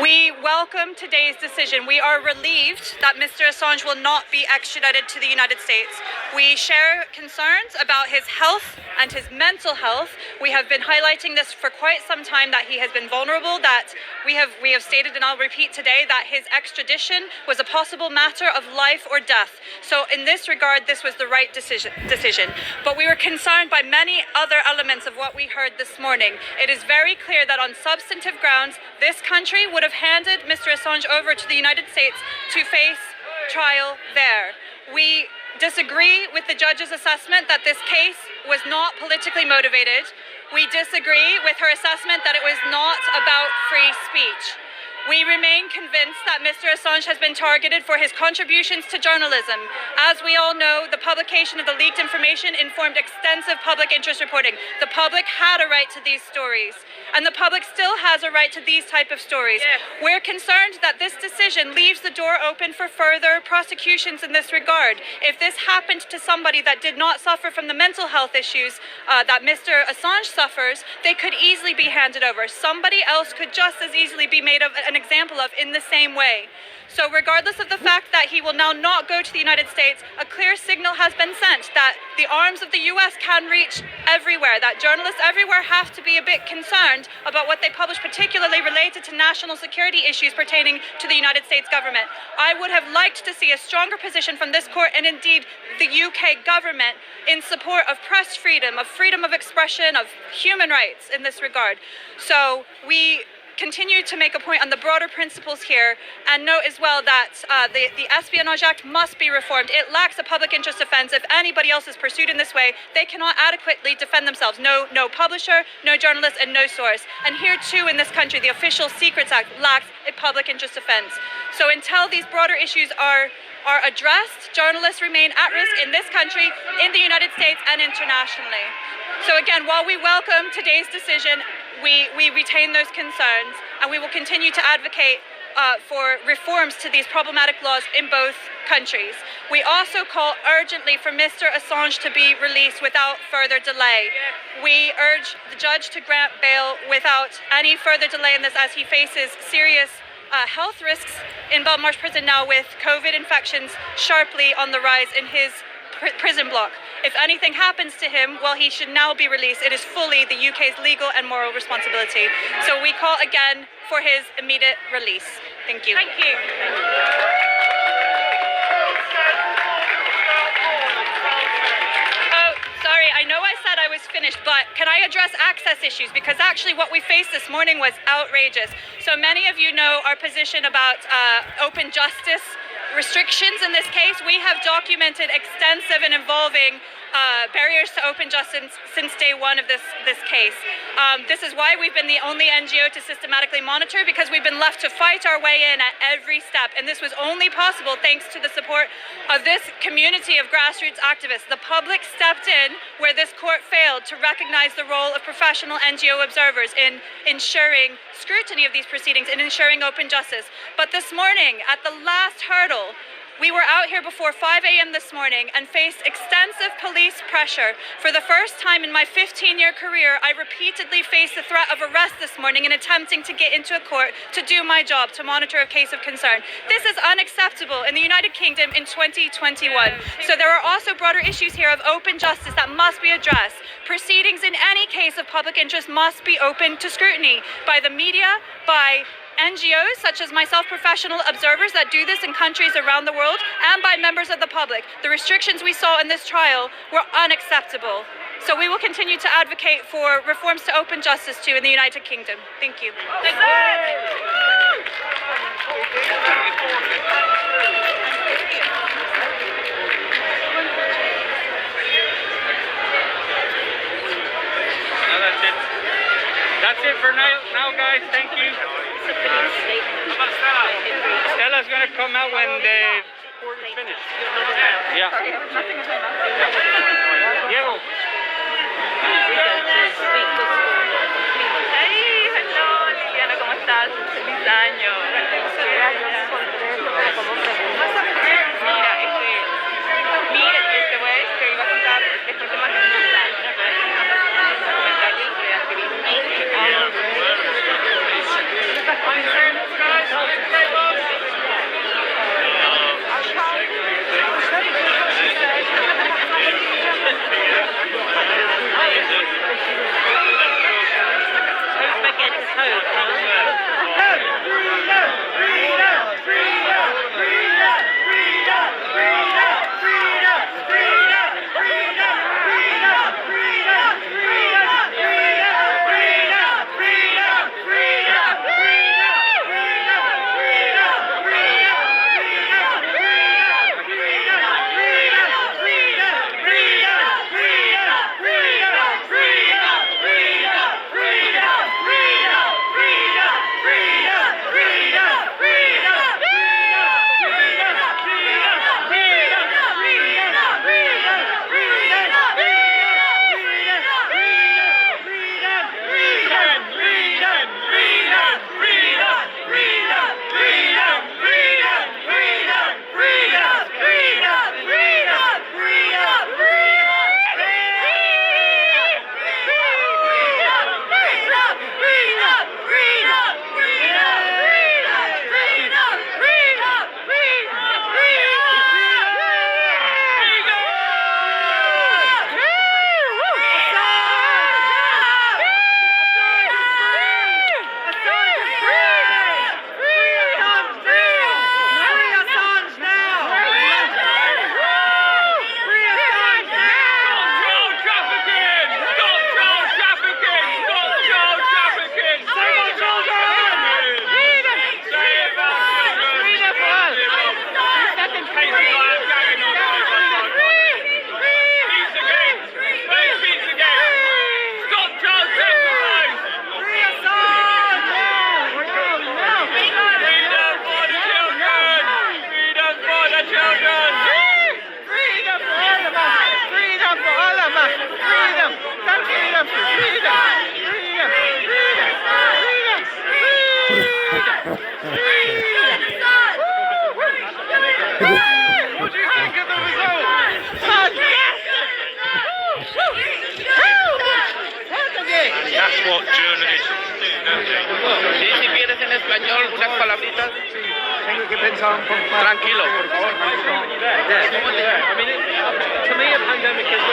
We welcome today's decision. We are relieved that Mr. Assange will not be extradited to the United States. We share concerns about his health and his mental health. We have been highlighting this for quite some time, that he has been vulnerable, that we have stated, and I'll repeat today, that his extradition was a possible matter of life or death. So in this regard, this was the right decision. But we were concerned by many other elements of what we heard this morning. It is very clear that on substantive grounds, this country would have handed Mr. Assange over to the United States to face trial there. We disagree with the judge's assessment that this case was not politically motivated. We disagree with her assessment that it was not about free speech. We remain convinced that Mr. Assange has been targeted for his contributions to journalism. As we all know, the publication of the leaked information informed extensive public interest reporting. The public had a right to these stories, and the public still has a right to these type of stories. We're concerned that this decision leaves the door open for further prosecutions in this regard. If this happened to somebody that did not suffer from the mental health issues that Mr. Assange suffers, they could easily be handed over. Somebody else could just as easily be made of an example of in the same way. So regardless of the fact that he will now not go to the United States, a clear signal has been sent that the arms of the US can reach everywhere, that journalists everywhere have to be a bit concerned about what they publish, particularly related to national security issues pertaining to the United States government. I would have liked to see a stronger position from this court, and indeed the UK government, in support of press freedom of expression, of human rights in this regard. So we continue to make a point on the broader principles here, and note as well that the Espionage Act must be reformed. It lacks a public interest defense. If anybody else is pursued in this way, they cannot adequately defend themselves. No publisher, no journalist, and no source. And here too in this country, the Official Secrets Act lacks a public interest defense. So until these broader issues are addressed, journalists remain at risk in this country, in the United States, and internationally. So again, while we welcome today's decision, we retain those concerns, and we will continue to advocate for reforms to these problematic laws in both countries. We also call urgently for Mr. Assange to be released without further delay. We urge the judge to grant bail without any further delay in this, as he faces serious health risks in Belmarsh prison now, with COVID infections sharply on the rise in his prison block. If anything happens to him, well, he should now be released. It is fully the UK's legal and moral responsibility. So we call again for his immediate release. Thank you. Thank you. Oh, sorry, I know I said I was finished, but can I address access issues? Because actually what we faced this morning was outrageous. So many of you know our position about open justice restrictions in this case. We have documented extensive and involving barriers to open justice since day one of this case. This is why we've been the only NGO to systematically monitor, because we've been left to fight our way in at every step. And this was only possible thanks to the support of this community of grassroots activists. The public stepped in where this court failed to recognize the role of professional NGO observers in ensuring scrutiny of these proceedings and ensuring open justice. But this morning, at the last hurdle, we were out here before 5 a.m. this morning and faced extensive police pressure. For the first time in my 15-year career, I repeatedly faced the threat of arrest this morning in attempting to get into a court to do my job, to monitor a case of concern. This is unacceptable in the United Kingdom in 2021. So there are also broader issues here of open justice that must be addressed. Proceedings in any case of public interest must be open to scrutiny by the media, by NGOs such as myself, professional observers that do this in countries around the world, and by members of the public. The restrictions we saw in this trial were unacceptable. So we will continue to advocate for reforms to open justice too in the United Kingdom. Thank you. Thank That's it for now, guys. Thank you. Stella's going to come out when the report is finished. Yeah. Diego. Hey, hello, Liliana, ¿cómo estás? Feliz año. Mira, te iba a contar este tema que me documental de activismo. What do you think of the result? That's what journalists do, don't they? Sí, si quieres en español unas palabritas. Tengo que pensar un poco más. Tranquilo, por favor. I mean, to me, a pandemic is